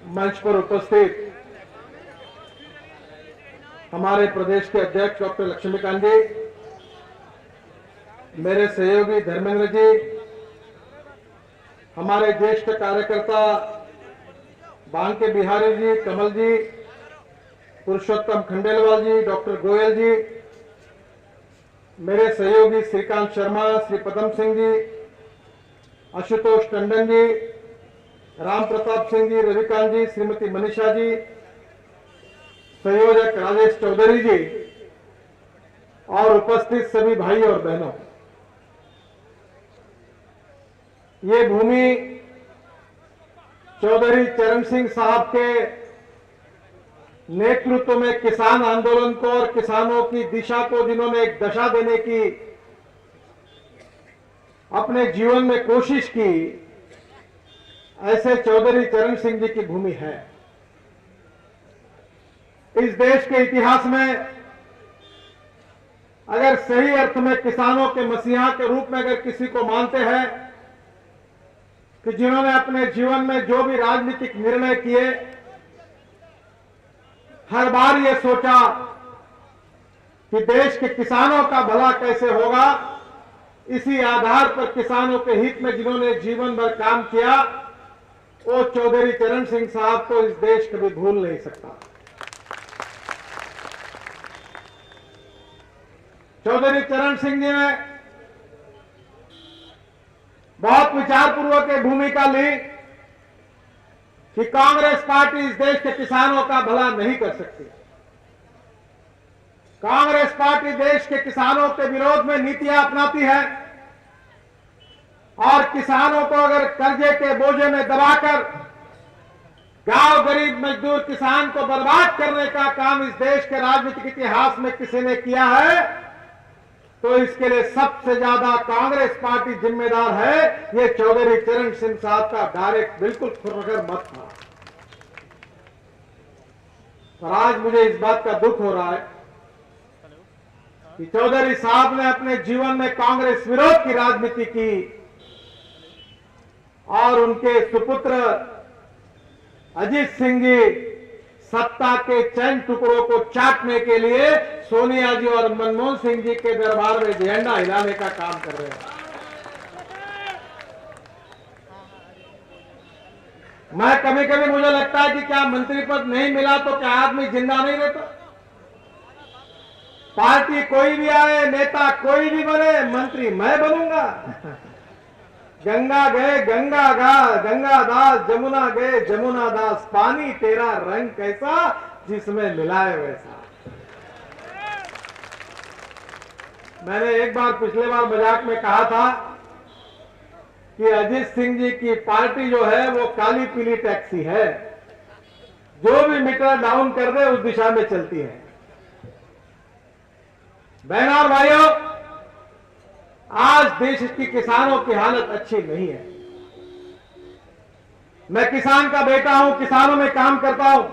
मंच पर उपस्थित हमारे प्रदेश के अध्यक्ष डॉक्टर लक्ष्मीकांत जी, मेरे सहयोगी धर्मेंद्र जी, हमारे ज्येष्ठ कार्यकर्ता बांके बिहारी जी, कमल जी, पुरुषोत्तम खंडेलवाल जी, डॉक्टर गोयल जी, मेरे सहयोगी श्रीकांत शर्मा, श्री पदम सिंह जी, आशुतोष टंडन जी, राम प्रताप सिंह जी, रविकांत जी, श्रीमती मनीषा जी, संयोजक राजेश चौधरी जी और उपस्थित सभी भाई और बहनों, ये भूमि चौधरी चरण सिंह साहब के नेतृत्व में किसान आंदोलन को और किसानों की दिशा को जिन्होंने एक दशा देने की अपने जीवन में कोशिश की, ऐसे चौधरी चरण सिंह जी की भूमि है। इस देश के इतिहास में अगर सही अर्थ में किसानों के मसीहा के रूप में अगर किसी को मानते हैं कि जिन्होंने अपने जीवन में जो भी राजनीतिक निर्णय किए, हर बार ये सोचा कि देश के किसानों का भला कैसे होगा, इसी आधार पर किसानों के हित में जिन्होंने जीवन भर काम किया, वो चौधरी चरण सिंह साहब को इस देश कभी भूल नहीं सकता। चौधरी चरण सिंह जी ने बहुत विचारपूर्वक एक भूमिका ली कि कांग्रेस पार्टी इस देश के किसानों का भला नहीं कर सकती। कांग्रेस पार्टी देश के किसानों के विरोध में नीतियां अपनाती है और किसानों को अगर कर्जे के बोझे में दबाकर गांव गरीब मजदूर किसान को बर्बाद करने का काम इस देश के राजनीतिक इतिहास में किसी ने किया है तो इसके लिए सबसे ज्यादा कांग्रेस पार्टी जिम्मेदार है। ये चौधरी चरण सिंह साहब का डायरेक्ट बिल्कुल खुरगर मत था। और आज मुझे इस बात का दुख हो रहा है कि चौधरी साहब ने अपने जीवन में कांग्रेस विरोध की राजनीति की और उनके सुपुत्र अजीत सिंह जी सत्ता के चंद टुकड़ों को चाटने के लिए सोनिया जी और मनमोहन सिंह जी के दरबार में झंडा हिलाने का काम कर रहे हैं। मैं कभी कभी मुझे लगता है कि क्या मंत्री पद नहीं मिला तो क्या आदमी जिंदा नहीं रहता? पार्टी कोई भी आए, नेता कोई भी बने, मंत्री मैं बनूंगा। गंगा गए गंगा गा, गंगा दास जमुना गए जमुना दास, पानी तेरा रंग कैसा जिसमें मिलाए वैसा। मैंने एक बार पिछले बार मजाक में कहा था कि अजीत सिंह जी की पार्टी जो है वो काली पीली टैक्सी है, जो भी मीटर डाउन कर दे उस दिशा में चलती है। बहनों और भाइयों, आज देश की किसानों की हालत अच्छी नहीं है। मैं किसान का बेटा हूं, किसानों में काम करता हूं।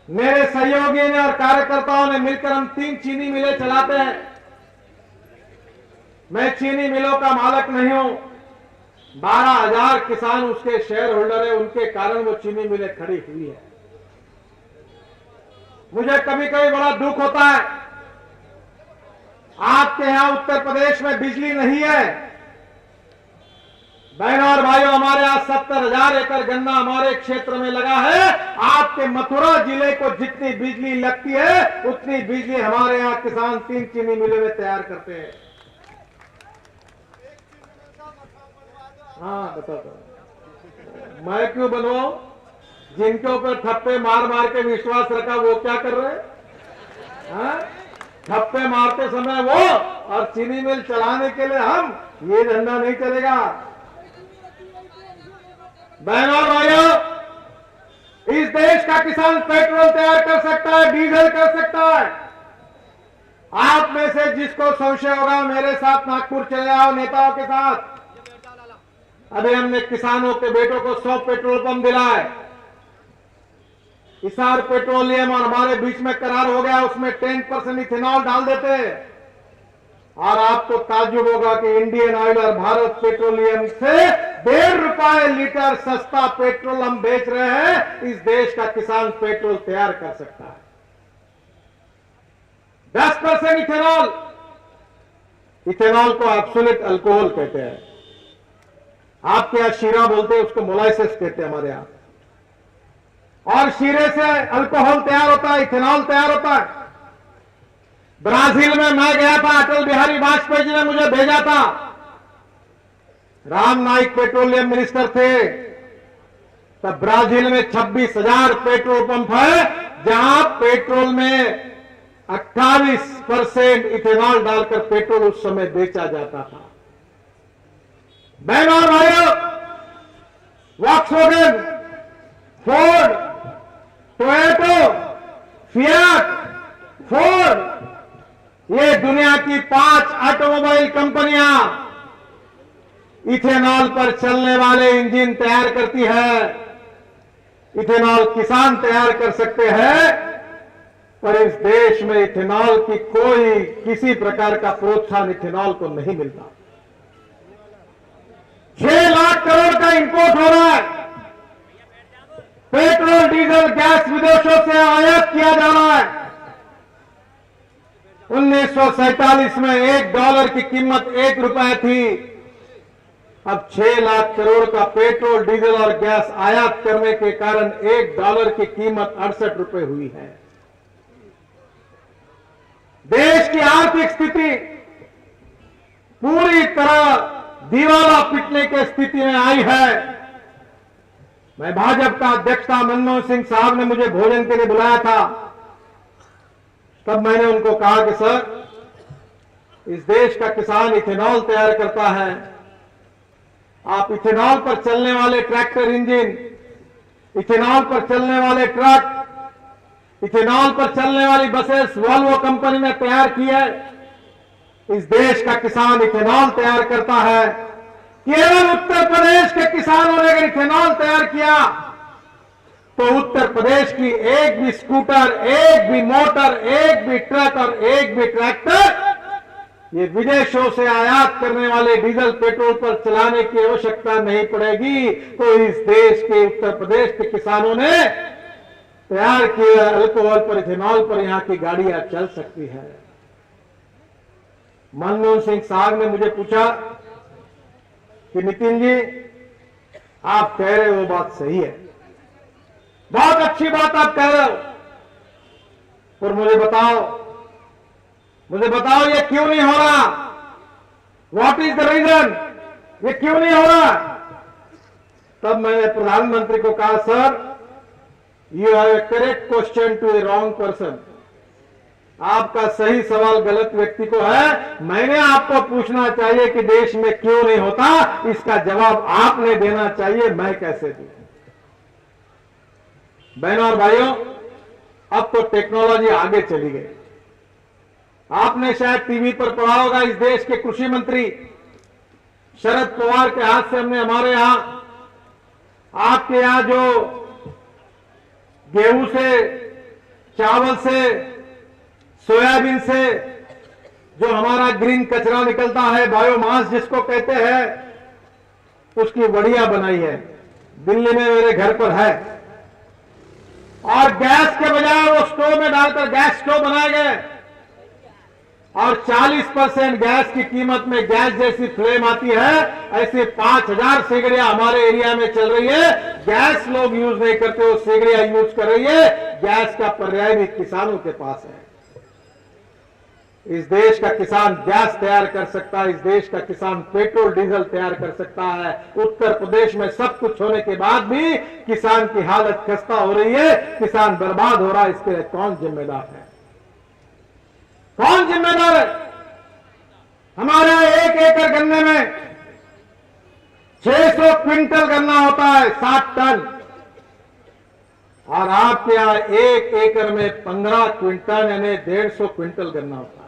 मेरे सहयोगी ने और कार्यकर्ताओं ने मिलकर हम 3 चीनी मिलें चलाते हैं। मैं चीनी मिलों का मालिक नहीं हूं, 12,000 किसान उसके शेयर होल्डर है, उनके कारण वो चीनी मिलें खड़ी हुई है। मुझे कभी कभी बड़ा दुख होता है, आपके यहां उत्तर प्रदेश में बिजली नहीं है। बहनों और भाइयों, हमारे यहां 70,000 एकड़ गन्ना हमारे क्षेत्र में लगा है। आपके मथुरा जिले को जितनी बिजली लगती है उतनी बिजली हमारे यहां किसान 3 चीनी मिलों में तैयार करते हैं। हाँ बता दो, मैं क्यों बनवाऊं? जिनके ऊपर ठप्पे मार मार के विश्वास रखा वो क्या कर रहे हैं? ठप्पे मारते समय वो और चीनी मिल चलाने के लिए हम, ये धंधा नहीं चलेगा। बहनों और भाइयों, इस देश का किसान पेट्रोल तैयार कर सकता है, डीजल कर सकता है। आप में से जिसको संशय होगा मेरे साथ नागपुर चले आओ नेताओं के साथ। अभी हमने किसानों के बेटों को 100 पेट्रोल पंप दिलाए। हिसार पेट्रोलियम और हमारे बीच में करार हो गया, उसमें 10% इथेनॉल डाल देते। और आपको ताज्जुब होगा कि इंडियन ऑयल और भारत पेट्रोलियम से ₹1.5 लीटर सस्ता पेट्रोल हम बेच रहे हैं। इस देश का किसान पेट्रोल तैयार कर सकता है। 10% इथेनॉल, इथेनॉल को एब्सोल्यूट अल्कोहल कहते हैं। आपके यहां शीरा बोलते हैं, उसको मोलाइसिस कहते हैं हमारे यहां। और शीरे से अल्कोहल तैयार होता है, इथेनॉल तैयार होता है। ब्राजील में मैं गया था, अटल बिहारी वाजपेयी जी ने मुझे भेजा था। राम नाइक पेट्रोलियम मिनिस्टर थे तब। ब्राजील में 26,000 पेट्रोल पंप है जहां पेट्रोल में 28% इथेनॉल डालकर पेट्रोल उस समय बेचा जाता था। बहनों और भाइयों, Volkswagen, Ford, Toyota, fiat, Ford, ये दुनिया की 5 ऑटोमोबाइल कंपनियां इथेनॉल पर चलने वाले इंजन तैयार करती है। इथेनॉल किसान तैयार कर सकते हैं, पर इस देश में इथेनॉल की कोई किसी प्रकार का प्रोत्साहन इथेनॉल को नहीं मिलता। 6 लाख करोड़ का इंपोर्ट हो रहा है। पेट्रोल, डीजल, गैस विदेशों से आयात किया जा रहा है। 1947 में $1 की कीमत ₹1 थी। अब 6 लाख करोड़ का पेट्रोल, डीजल और गैस आयात करने के कारण $1 की कीमत ₹68 हुई है। देश की आर्थिक स्थिति पूरी तरह दीवाला पिटने की स्थिति में आई है। मैं भाजपा का अध्यक्ष था, मनमोहन सिंह साहब ने मुझे भोजन के लिए बुलाया था। तब मैंने उनको कहा कि सर, इस देश का किसान इथेनॉल तैयार करता है। आप इथेनॉल पर चलने वाले ट्रैक्टर इंजन, इथेनॉल पर चलने वाले ट्रक, इथेनॉल पर चलने वाली बसेस वॉल्वो कंपनी ने तैयार की है। इस देश का किसान इथेनॉल तैयार करता है। केवल उत्तर प्रदेश के किसानों ने अगर इथेनॉल तैयार किया तो उत्तर प्रदेश की एक भी स्कूटर, एक भी मोटर, एक भी ट्रक और एक भी ट्रैक्टर ये विदेशों से आयात करने वाले डीजल, पेट्रोल पर चलाने की आवश्यकता नहीं पड़ेगी। तो इस देश के उत्तर प्रदेश के किसानों ने तैयार किए अल्कोहल पर, इथेनॉल पर यहां की गाड़ियां चल सकती है। मनमोहन सिंह साहब ने मुझे पूछा कि नितिन जी, आप कह रहे हो वो बात सही है, बहुत अच्छी बात आप कह रहे हो, पर मुझे बताओ ये क्यों नहीं हो रहा? What is the reason? ये क्यों नहीं हो रहा? तब मैंने प्रधानमंत्री को कहा, sir, you have a correct question to a wrong person. आपका सही सवाल गलत व्यक्ति को है। मैंने आपको पूछना चाहिए कि देश में क्यों नहीं होता, इसका जवाब आपने देना चाहिए, मैं कैसे दूं? बहनों और भाइयों, अब तो टेक्नोलॉजी आगे चली गई। आपने शायद टीवी पर पढ़ा होगा, इस देश के कृषि मंत्री शरद पवार के हाथ से हमने हमारे यहां, आपके यहां जो गेहूं से, चावल से, सोयाबीन से जो हमारा ग्रीन कचरा निकलता है, बायोमास जिसको कहते हैं, उसकी बढ़िया बनाई है। दिल्ली में मेरे घर पर है। और गैस के बजाय वो स्टोव में डालकर गैस स्टोव बनाए गए और 40% गैस की कीमत में गैस जैसी फ्लेम आती है। ऐसे 5000 सिगड़ियां हमारे एरिया में चल रही है। गैस लोग यूज नहीं करते, वो सिगड़ियां यूज कर रही है। गैस का पर्याय भी किसानों के पास है। इस देश का किसान गैस तैयार कर सकता है, इस देश का किसान पेट्रोल डीजल तैयार कर सकता है। उत्तर प्रदेश में सब कुछ होने के बाद भी किसान की हालत खस्ता हो रही है, किसान बर्बाद हो रहा है। इसके लिए कौन जिम्मेदार है? कौन जिम्मेदार है? हमारे यहां 1 एकड़ गन्ने में 600 क्विंटल गन्ना होता है, 60 टन। और आपके यहां 1 एकड़ में 15 क्विंटल यानी 150 क्विंटल गन्ना होता है।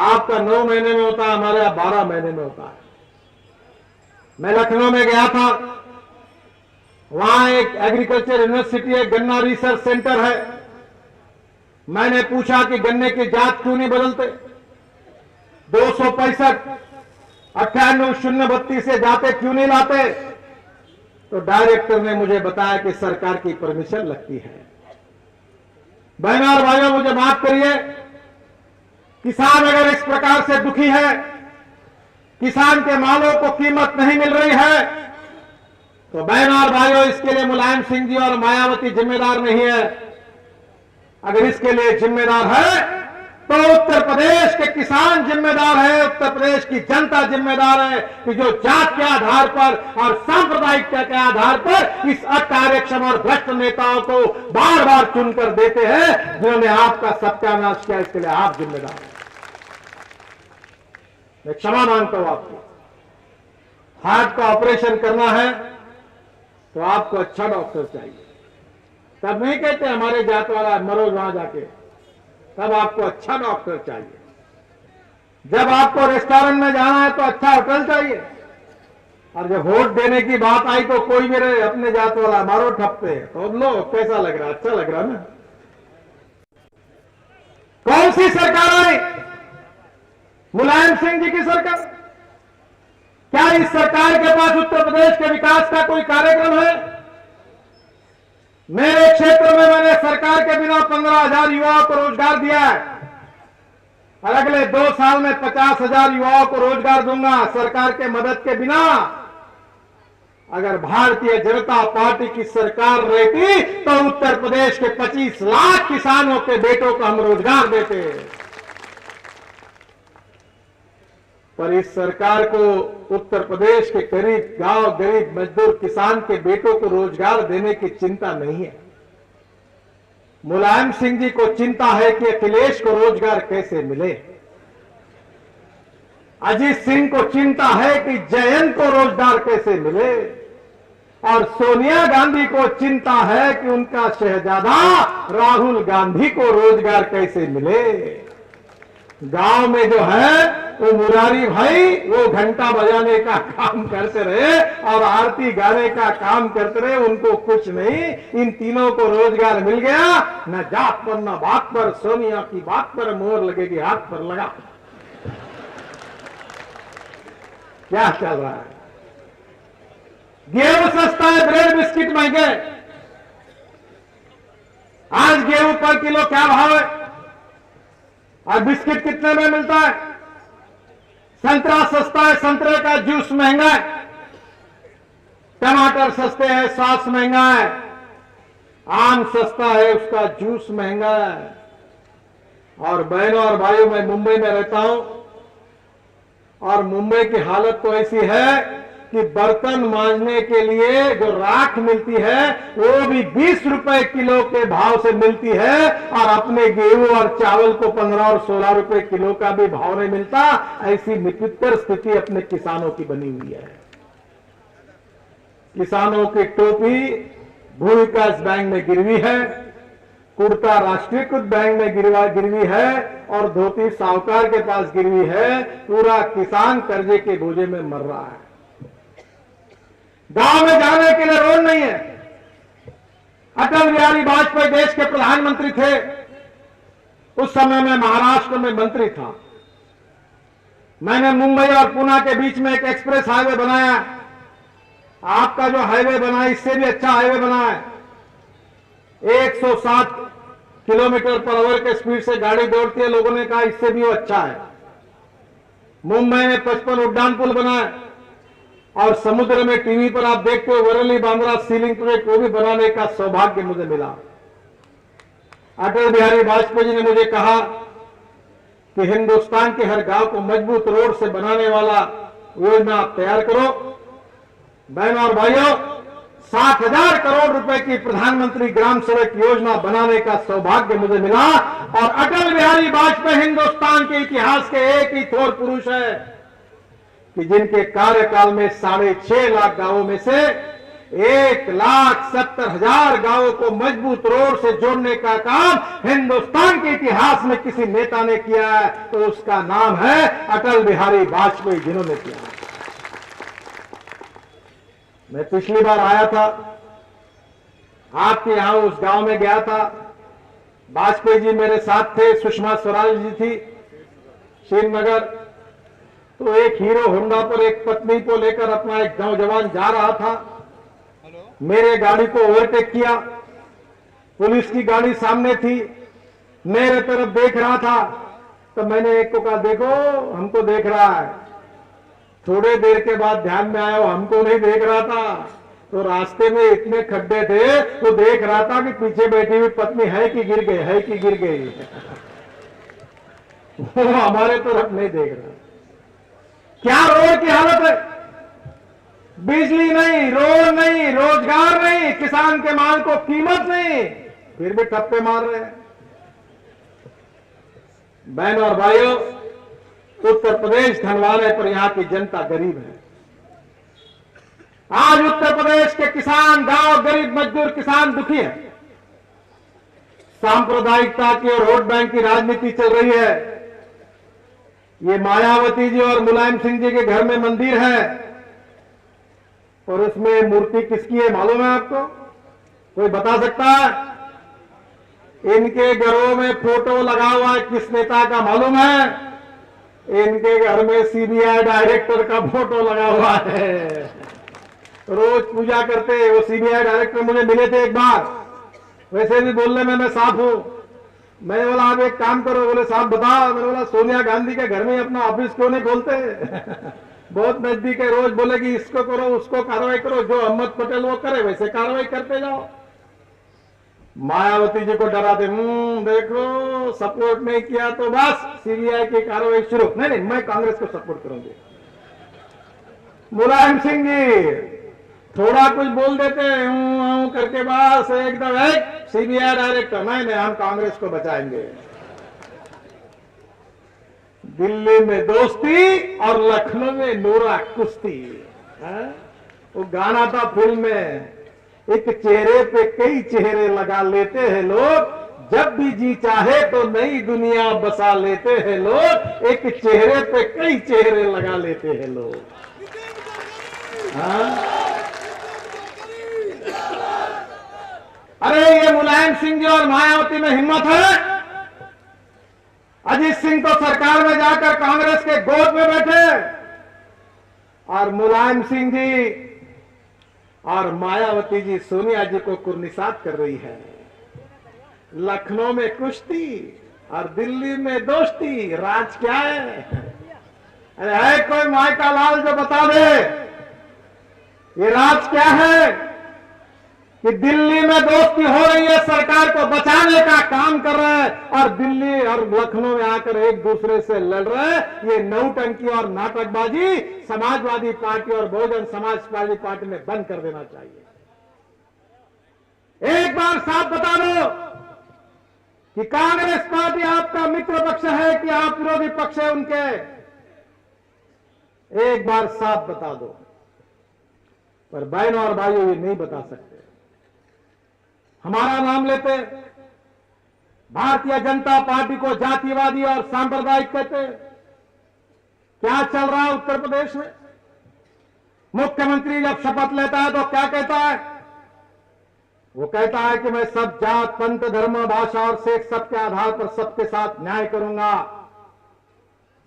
आपका 9 महीने में होता है, हमारे यहां 12 महीने में होता है। मैं लखनऊ में गया था, वहां एक एग्रीकल्चर यूनिवर्सिटी है, गन्ना रिसर्च सेंटर है। मैंने पूछा कि गन्ने की जात क्यों नहीं बदलते? 265-98-032 से जाते क्यों नहीं लाते? तो डायरेक्टर ने मुझे बताया कि सरकार की परमिशन लगती है। बहनों और भाइयों, मुझे माफ करिए, किसान अगर इस प्रकार से दुखी है, किसान के मालों को कीमत नहीं मिल रही है, तो बहनों और भाइयों, इसके लिए मुलायम सिंह जी और मायावती जिम्मेदार नहीं है। अगर इसके लिए जिम्मेदार है तो उत्तर प्रदेश के किसान जिम्मेदार है, उत्तर प्रदेश की जनता जिम्मेदार है कि जो जात के आधार पर और सांप्रदायिकता के आधार पर इस अकार्यक्षम और भ्रष्ट नेताओं को बार बार चुनकर देते हैं, जिन्होंने आपका सत्यानाश किया, इसके लिए आप जिम्मेदार हैं। मैं क्षमा मांगता हूं आपको। हार्ट का ऑपरेशन करना है तो आपको अच्छा डॉक्टर चाहिए। तब नहीं कहते हमारे जात वाला मरो वहां जाके, तब आपको अच्छा डॉक्टर चाहिए। जब आपको रेस्टोरेंट में जाना है तो अच्छा होटल चाहिए, और जब वोट देने की बात आई तो कोई भी रहे अपने जात वाला मारो ठप्पे, तो लो कैसा लग रहा, अच्छा लग रहा ना। कौन सी सरकार आई? मुलायम सिंह जी की सरकार। क्या इस सरकार के पास उत्तर प्रदेश के विकास का कोई कार्यक्रम है? मेरे क्षेत्र में मैंने सरकार के बिना 15,000 युवाओं को रोजगार दिया है, और अगले 2 साल में 50,000 युवाओं को रोजगार दूंगा सरकार के मदद के बिना। अगर भारतीय जनता पार्टी की सरकार रहती तो उत्तर प्रदेश के 25 लाख किसानों के बेटों को हम रोजगार देते। पर इस सरकार को उत्तर प्रदेश के गरीब गांव, गरीब मजदूर किसान के बेटों को रोजगार देने की चिंता नहीं है। मुलायम सिंह जी को चिंता है कि अखिलेश को रोजगार कैसे मिले। अजीत सिंह को चिंता है कि जयंत को रोजगार कैसे मिले, और सोनिया गांधी को चिंता है कि उनका शहजादा राहुल गांधी को रोजगार कैसे मिले। गांव में जो है वो मुरारी भाई वो घंटा बजाने का काम करते रहे और आरती गाने का काम करते रहे, उनको कुछ नहीं। इन तीनों को रोजगार मिल गया, न जात पर न बात पर। सोनिया की बात पर मोहर लगेगी, हाथ पर लगा। क्या चल रहा है? गेहूं सस्ता है, ब्रेड बिस्किट महंगे। आज गेहूं पर किलो क्या भाव है और बिस्किट कितने में मिलता है? संतरा सस्ता है, संतरे का जूस महंगा है। टमाटर सस्ते हैं, सॉस महंगा है। आम सस्ता है, उसका जूस महंगा है। और बहनों और भाइयों, मैं मुंबई में रहता हूं, और मुंबई की हालत तो ऐसी है कि बर्तन मांजने के लिए जो राख मिलती है वो भी 20 रुपए किलो के भाव से मिलती है, और अपने गेहूं और चावल को 15 और 16 रुपए किलो का भी भाव नहीं मिलता। ऐसी विचित्र स्थिति अपने किसानों की बनी हुई है। किसानों की टोपी भू विकास बैंक में गिरवी है, कुर्ता राष्ट्रीयकृत बैंक में गिरवी है, और धोती साहूकार के पास गिरवी है। पूरा किसान कर्जे के बोझे में मर रहा है। गांव में जाने के लिए रोड नहीं है। अटल बिहारी वाजपेयी देश के प्रधानमंत्री थे, उस समय मैं महाराष्ट्र में मंत्री था। मैंने मुंबई और पुणे के बीच में एक एक्सप्रेस हाईवे बनाया। आपका जो हाईवे बना है इससे भी अच्छा हाईवे बना है। 107 किलोमीटर पर आवर के स्पीड से गाड़ी दौड़ती है। लोगों ने कहा इससे भी वो अच्छा है। मुंबई में 55 उड्डान पुल बना है, और समुद्र में टीवी पर आप देखते हो वरली बांद्रा सीलिंग प्रोजेक्ट, वो भी बनाने का सौभाग्य मुझे मिला। अटल बिहारी वाजपेयी जी ने मुझे कहा कि हिंदुस्तान के हर गांव को मजबूत रोड से बनाने वाला योजना आप तैयार करो। बहनों और भाइयों, 60,000 करोड़ रुपए की प्रधानमंत्री ग्राम सड़क योजना बनाने का सौभाग्य मुझे मिला। और अटल बिहारी वाजपेयी हिंदुस्तान के इतिहास के एक ही थोर पुरुष है कि जिनके कार्यकाल में 6.5 लाख गांवों में से 1,70,000 गांवों को मजबूत रोड से जोड़ने का काम हिंदुस्तान के इतिहास में किसी नेता ने किया है तो उसका नाम है अटल बिहारी वाजपेयी, जिन्होंने किया। मैं पिछली बार आया था, आपके यहां उस गांव में गया था। वाजपेयी जी मेरे साथ थे, सुषमा स्वराज जी थी, श्रीनगर। तो एक हीरो होंडा पर एक पत्नी को लेकर अपना एक नौजवान जा रहा था। मेरे गाड़ी को ओवरटेक किया, पुलिस की गाड़ी सामने थी, मेरे तरफ देख रहा था। तो मैंने एक को कहा, देखो हमको देख रहा है। थोड़े देर के बाद ध्यान में आया वो हमको नहीं देख रहा था, तो रास्ते में इतने खड्डे थे तो देख रहा था कि पीछे बैठी हुई पत्नी है कि गिर गई, है कि गिर गई। वो हमारे तरफ नहीं देख रहा। क्या रोड की हालत है, बिजली नहीं, रोड नहीं, रोजगार नहीं, किसान के माल को कीमत नहीं, फिर भी ठप्पे मार रहे हैं। बहन और भाइयों, उत्तर प्रदेश धनवान है पर यहां की जनता गरीब है। आज उत्तर प्रदेश के किसान, गांव गरीब मजदूर किसान दुखी है। सांप्रदायिकता की और वोट बैंक की राजनीति चल रही है। ये मायावती जी और मुलायम सिंह जी के घर में मंदिर है और उसमें मूर्ति किसकी है मालूम है आपको? कोई बता सकता है? इनके घरों में फोटो लगा हुआ है किस नेता का मालूम है? इनके घर में सीबीआई डायरेक्टर का फोटो लगा हुआ है। रोज पूजा करते। वो सीबीआई डायरेक्टर मुझे मिले थे एक बार, वैसे भी बोलने में मैं साफ हूं। मैंने बोला आप एक काम करो, बोले साहब बताओ। मैंने बोला सोनिया गांधी के घर में अपना ऑफिस क्यों नहीं खोलते? बहुत नजदीक है। रोज बोले कि इसको करो उसको कार्रवाई करो, जो अहमद पटेल वो करे वैसे कार्रवाई करते जाओ। मायावती जी को डराते, देखो सपोर्ट नहीं किया तो बस सीबीआई की कार्रवाई शुरू। नहीं नहीं, मैं कांग्रेस को सपोर्ट करूंगी। मुलायम सिंह जी थोड़ा कुछ बोल देते करके बस एकदम एक सीबीआई डायरेक्टर। नहीं, हम कांग्रेस को बचाएंगे। दिल्ली में दोस्ती और लखनऊ में नूरा कुश्ती। वो गाना था फिल्म में, एक चेहरे पे कई चेहरे लगा लेते हैं लोग, जब भी जी चाहे तो नई दुनिया बसा लेते हैं लोग। एक चेहरे पे कई चेहरे लगा लेते हैं लोग। अरे ये मुलायम सिंह जी और मायावती में हिम्मत है। अजीत सिंह तो सरकार में जाकर कांग्रेस के गोद में बैठे और मुलायम सिंह जी और मायावती जी सोनिया जी को कुर्निसात कर रही है। लखनऊ में कुश्ती और दिल्ली में दोस्ती। राज क्या है? अरे है कोई मायका लाल जो बता दे ये राज क्या है? कि दिल्ली में दोस्ती हो रही है, सरकार को बचाने का काम कर रहे हैं और दिल्ली और लखनऊ में आकर एक दूसरे से लड़ रहे हैं। ये नौटंकी और नाटकबाजी समाजवादी पार्टी और बहुजन समाज पार्टी में बंद कर देना चाहिए। एक बार साफ बता दो कि कांग्रेस पार्टी आपका मित्र पक्ष है कि आप विरोधी पक्ष है उनके। एक बार साफ बता दो। पर बहनों और भाइयों ये नहीं बता सकते। हमारा नाम लेते, भारतीय जनता पार्टी को जातिवादी और सांप्रदायिक कहते। क्या चल रहा है उत्तर प्रदेश में? मुख्यमंत्री जब शपथ लेता है तो क्या कहता है? वो कहता है कि मैं सब जात पंथ धर्म भाषा और सेक्स सबके आधार पर सबके साथ न्याय करूंगा,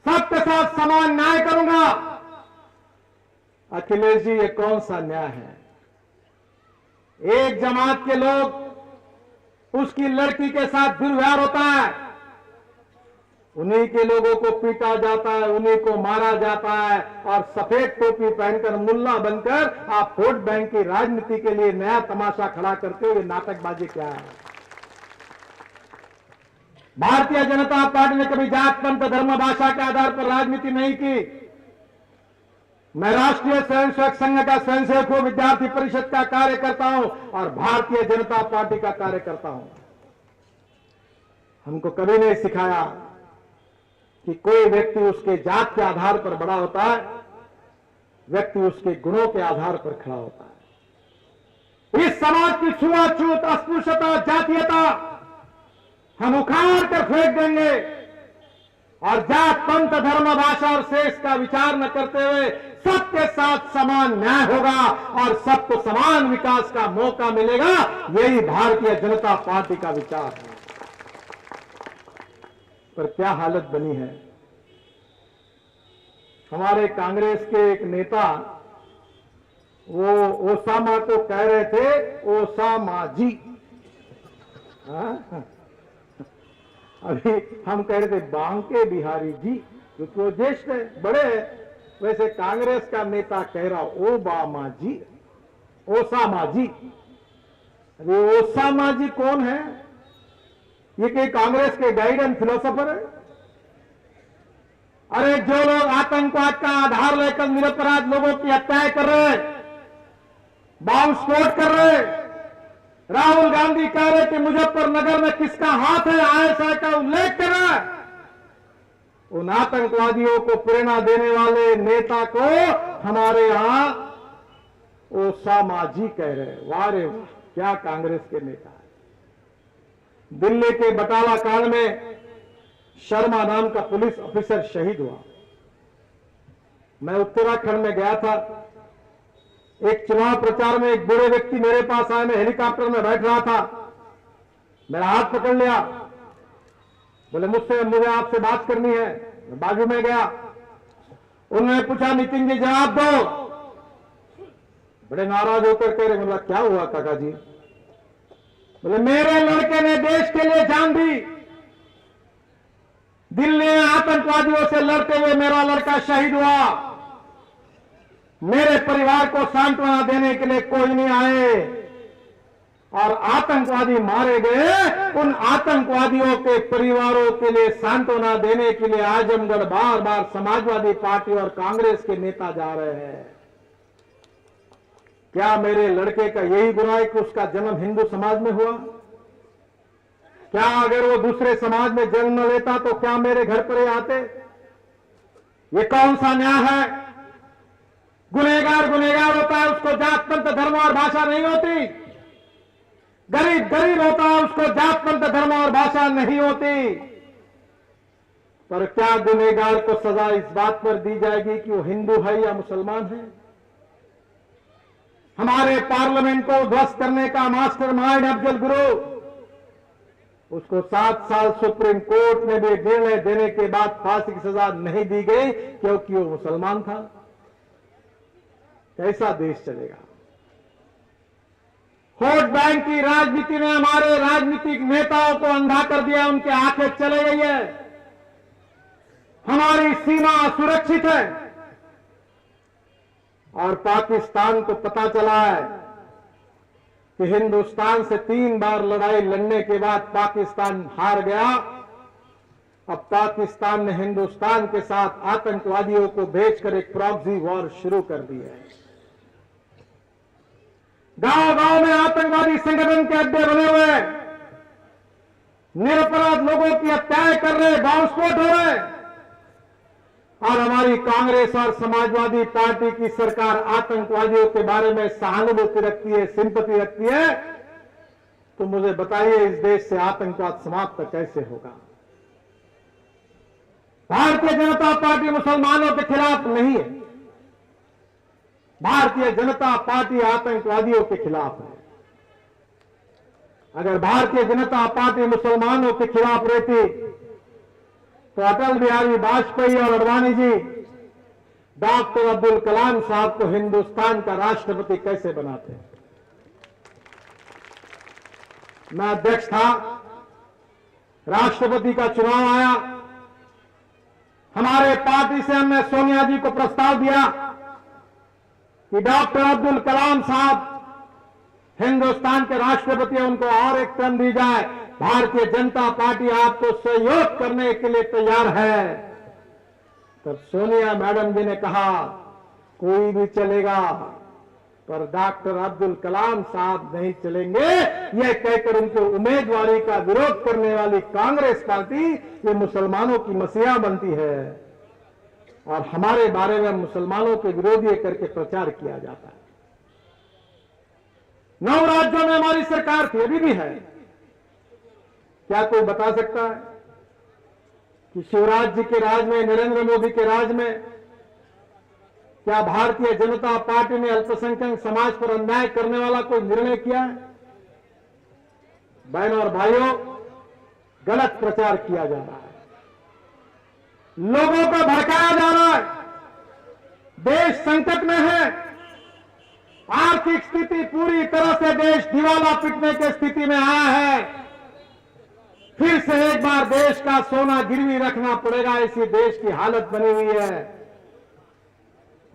सबके साथ समान न्याय करूंगा। अखिलेश जी ये कौन सा न्याय है? एक जमात के लोग उसकी लड़की के साथ दुर्व्यवहार होता है, उन्हीं के लोगों को पीटा जाता है, उन्हीं को मारा जाता है और सफेद टोपी पहनकर मुल्ला बनकर आप वोट बैंक की राजनीति के लिए नया तमाशा खड़ा करते हो। ये नाटकबाजी क्या है? भारतीय जनता पार्टी ने कभी जात पंथ धर्म भाषा के आधार पर राजनीति नहीं की। मैं राष्ट्रीय स्वयंसेवक संघ का स्वयंसेवक हूं, विद्यार्थी परिषद का कार्यकर्ता हूं और भारतीय जनता पार्टी का कार्यकर्ता हूं। हमको कभी नहीं सिखाया कि कोई व्यक्ति उसके जात के आधार पर बड़ा होता है, व्यक्ति उसके गुणों के आधार पर खड़ा होता है। इस समाज की छुआछूत, अस्पृश्यता, जातीयता हम उखाड़ कर फेंक देंगे और जात पंथ धर्म भाषा और सेक्स का विचार न करते हुए सबके साथ समान न्याय होगा और सबको समान विकास का मौका मिलेगा। यही भारतीय जनता पार्टी का विचार है। पर क्या हालत बनी है? हमारे कांग्रेस के एक नेता वो ओसामा को कह रहे थे ओसामा जी। हाँ? अभी हम कह रहे थे बांके बिहारी जी, क्योंकि वो ज्येष्ठ है, बड़े हैं। वैसे कांग्रेस का नेता कह रहा ओबामा जी, ओसामा जी। अरे ओसामा जी कौन है? ये कि कांग्रेस के गाइड एंड फिलोसोफर है। अरे जो लोग आतंकवाद का आधार लेकर निरपराध लोगों की हत्याएं कर रहे हैं, बॉम्ब स्फोट कर रहे हैं, राहुल गांधी कह रहे कि मुजफ्फरनगर में किसका हाथ है, आईएसआई का उल्लेख कर रहा है। उन आतंकवादियों को प्रेरणा देने वाले नेता को हमारे यहां ओसामा जी कह रहे हैं। वाह रे वाह, क्या कांग्रेस के नेता है। दिल्ली के बटाला कांड में शर्मा नाम का पुलिस ऑफिसर शहीद हुआ। मैं उत्तराखंड में गया था, एक चुनाव प्रचार में एक बूढ़े व्यक्ति मेरे पास आए, मैं हेलीकॉप्टर में बैठ रहा था, मेरा हाथ पकड़ लिया, बोले मुझे आपसे बात करनी है। मैं बाजू में गया, उन्होंने पूछा नितिन जी जवाब दो। बड़े नाराज होकर कह रहे, बोला क्या हुआ काका जी? बोले मेरे लड़के ने देश के लिए जान दी, दिल्ली में आतंकवादियों से लड़ते हुए मेरा लड़का शहीद हुआ। मेरे परिवार को सांत्वना देने के लिए कोई नहीं आए और आतंकवादी मारे गए। उन आतंकवादियों के परिवारों के लिए सांत्वना देने के लिए आजमगढ़ बार बार समाजवादी पार्टी और कांग्रेस के नेता जा रहे हैं। क्या मेरे लड़के का यही गुनाह है कि उसका जन्म हिंदू समाज में हुआ? क्या अगर वो दूसरे समाज में जन्म लेता तो क्या मेरे घर पर ही आते? ये कौन सा न्याय है? गुनहगार गुनहगार होता है, उसको जात पंथ धर्म और भाषा नहीं होती। गरीब गरीब होता है, उसको जात पंथ धर्म और भाषा नहीं होती। पर क्या गुनहगार को सजा इस बात पर दी जाएगी कि वो हिंदू है या मुसलमान है? हमारे पार्लियामेंट को ध्वस्त करने का मास्टरमाइंड अफजल गुरु, उसको 7 साल सुप्रीम कोर्ट में भी निर्णय देने के बाद फांसी की सजा नहीं दी गई क्योंकि वो मुसलमान था। कैसा देश चलेगा? वोट बैंक की राजनीति ने हमारे राजनीतिक नेताओं को अंधा कर दिया, उनकी आंखें चले गई है। हमारी सीमा सुरक्षित है और पाकिस्तान को पता चला है कि हिंदुस्तान से 3 बार लड़ाई लड़ने के बाद पाकिस्तान हार गया। अब पाकिस्तान ने हिंदुस्तान के साथ आतंकवादियों को भेजकर एक प्रॉक्सी वॉर शुरू कर दी है। गांव गांव में आतंकवादी संगठन के अड्डे बने हुए हैं, निरपराध लोगों की हत्याएं कर रहे, बॉम्ब स्फोट हो रहे, और हमारी कांग्रेस और समाजवादी पार्टी की सरकार आतंकवादियों के बारे में सहानुभूति रखती है, सिंपैथी रखती है। तो मुझे बताइए इस देश से आतंकवाद समाप्त कैसे होगा? भारतीय जनता पार्टी मुसलमानों के खिलाफ नहीं है, भारतीय जनता पार्टी आतंकवादियों के खिलाफ है। अगर भारतीय जनता पार्टी मुसलमानों के खिलाफ रहती तो अटल बिहारी वाजपेयी और अडवाणी जी डॉक्टर अब्दुल कलाम साहब को हिंदुस्तान का राष्ट्रपति कैसे बनाते? मैं अध्यक्ष था, राष्ट्रपति का चुनाव आया, हमारे पार्टी से हमने सोनिया जी को प्रस्ताव दिया कि डॉक्टर अब्दुल कलाम साहब हिंदुस्तान के राष्ट्रपति, उनको और एक टर्म दी जाए। भारतीय जनता पार्टी आपको सहयोग करने के लिए तैयार है। तब सोनिया मैडम जी ने कहा कोई भी चलेगा पर डॉक्टर अब्दुल कलाम साहब नहीं चलेंगे। यह कहकर उनकी उम्मीदवारी का विरोध करने वाली कांग्रेस पार्टी ये मुसलमानों की मसीहा बनती है और हमारे बारे में मुसलमानों के विरोधी करके प्रचार किया जाता है। 9 राज्यों में हमारी सरकार थी, अभी भी है। क्या कोई बता सकता है कि शिवराज जी के राज में, नरेंद्र मोदी के राज में क्या भारतीय जनता पार्टी ने अल्पसंख्यक समाज पर अन्याय करने वाला कोई निर्णय किया है? बहनों और भाइयों, गलत प्रचार किया जा रहा है, लोगों को भड़काया जा रहा है। देश संकट में है, आर्थिक स्थिति पूरी तरह से देश दिवाला पिटने की स्थिति में आया है। फिर से एक बार देश का सोना गिरवी रखना पड़ेगा, ऐसी देश की हालत बनी हुई है।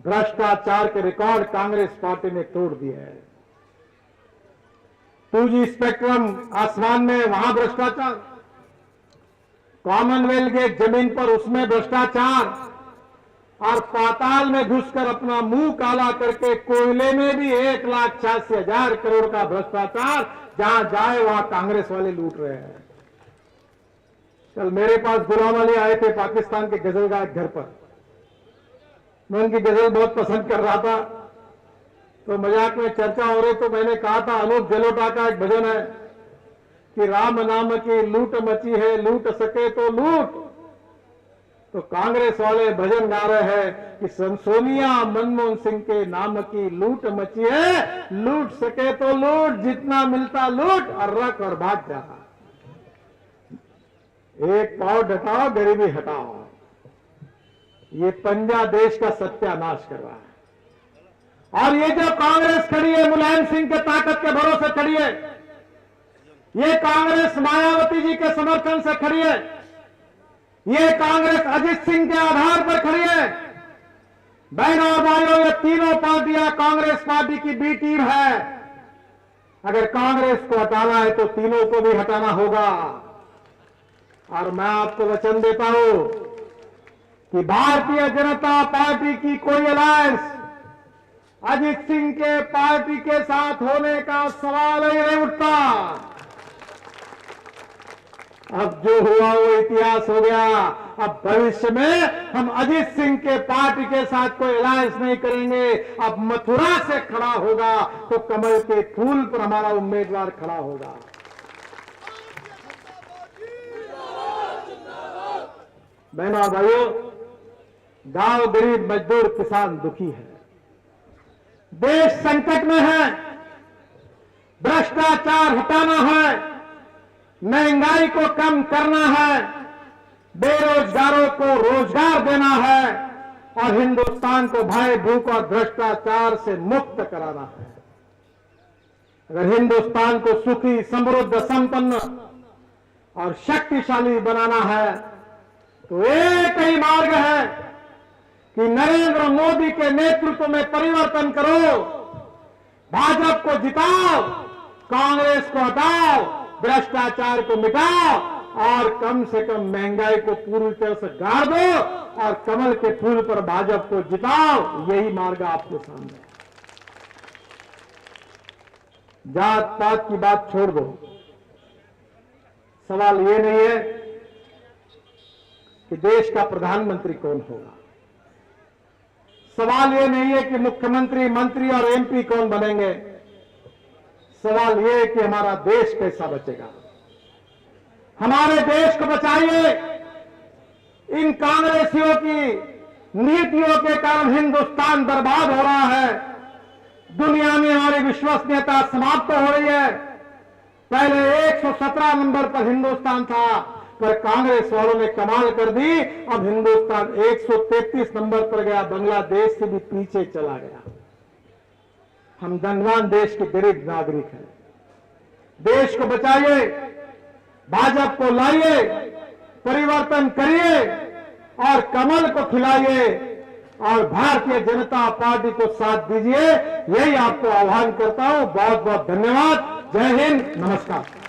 भ्रष्टाचार के रिकॉर्ड कांग्रेस पार्टी ने तोड़ दिए हैं। 2G स्पेक्ट्रम आसमान में, वहां भ्रष्टाचार, कॉमनवेल्थ गेट जमीन पर, उसमें भ्रष्टाचार, और पाताल में घुसकर अपना मुंह काला करके कोयले में भी 1,86,000 करोड़ का भ्रष्टाचार, जहां जाए वहां कांग्रेस वाले लूट रहे हैं। कल मेरे पास गुलाम अली आए थे पाकिस्तान के गजल गायक घर पर। मैं उनकी गजल बहुत पसंद कर रहा था, तो मजाक में चर्चा हो रही, तो मैंने कहा था अनूप जलोटा का एक भजन है कि राम नाम की लूट मची है, लूट सके तो लूट। तो कांग्रेस वाले भजन गा रहे हैं कि सोनिया मनमोहन सिंह के नाम की लूट मची है, लूट सके तो लूट, जितना मिलता लूट और रख और भाग जा। एक पांव हटाओ, गरीबी हटाओ। ये पंजा देश का सत्यानाश कर रहा है। और ये जो कांग्रेस खड़ी है, मुलायम सिंह के ताकत के भरोसे खड़ी है, ये कांग्रेस मायावती जी के समर्थन से खड़ी है, ये कांग्रेस अजीत सिंह के आधार पर खड़ी है। बहनों और भाइयों, ये तीनों पार्टियां कांग्रेस पार्टी की बी टीम है। अगर कांग्रेस को हटाना है तो तीनों को भी हटाना होगा। और मैं आपको वचन देता हूं कि भारतीय जनता पार्टी की कोई अलायंस अजीत सिंह के पार्टी के साथ होने का सवाल ही नहीं उठता। अब जो हुआ वो इतिहास हो गया। अब भविष्य में हम अजीत सिंह के पार्टी के साथ कोई अलायंस नहीं करेंगे। अब मथुरा से खड़ा होगा तो कमल के फूल पर हमारा उम्मीदवार खड़ा होगा। बहनों और भाइयों, गांव गरीब मजदूर किसान दुखी है, देश संकट में है, भ्रष्टाचार हटाना है, महंगाई को कम करना है, बेरोजगारों को रोजगार देना है और हिंदुस्तान को भय भूख और भ्रष्टाचार से मुक्त कराना है। अगर हिंदुस्तान को सुखी, समृद्ध, संपन्न और शक्तिशाली बनाना है तो एक ही मार्ग है कि नरेंद्र मोदी के नेतृत्व में परिवर्तन करो, भाजपा को जिताओ, कांग्रेस को हटाओ, भ्रष्टाचार को मिटाओ और कम से कम महंगाई को पूरी तरह से गाड़ दो और कमल के फूल पर भाजपा को जिताओ। यही मार्ग आपके सामने है। जात पात की बात छोड़ दो। सवाल ये नहीं है कि देश का प्रधानमंत्री कौन होगा, सवाल ये नहीं है कि मुख्यमंत्री, मंत्री और एमपी कौन बनेंगे। सवाल ये है कि हमारा देश कैसा बचेगा। हमारे देश को बचाइए। इन कांग्रेसियों की नीतियों के कारण हिंदुस्तान बर्बाद हो रहा है। दुनिया में हमारी विश्वसनीयता समाप्त हो रही है। पहले 117 नंबर पर हिंदुस्तान था, पर कांग्रेस वालों ने कमाल कर दी। अब हिंदुस्तान 133 नंबर पर गया, बांग्लादेश से भी पीछे चला गया। हम धनवान देश के गरीब नागरिक हैं। देश को बचाइए, भाजपा को लाइए, परिवर्तन करिए और कमल को खिलाइए और भारतीय जनता पार्टी को साथ दीजिए। यही आपको आह्वान करता हूं। बहुत बहुत धन्यवाद। जय हिंद, नमस्कार।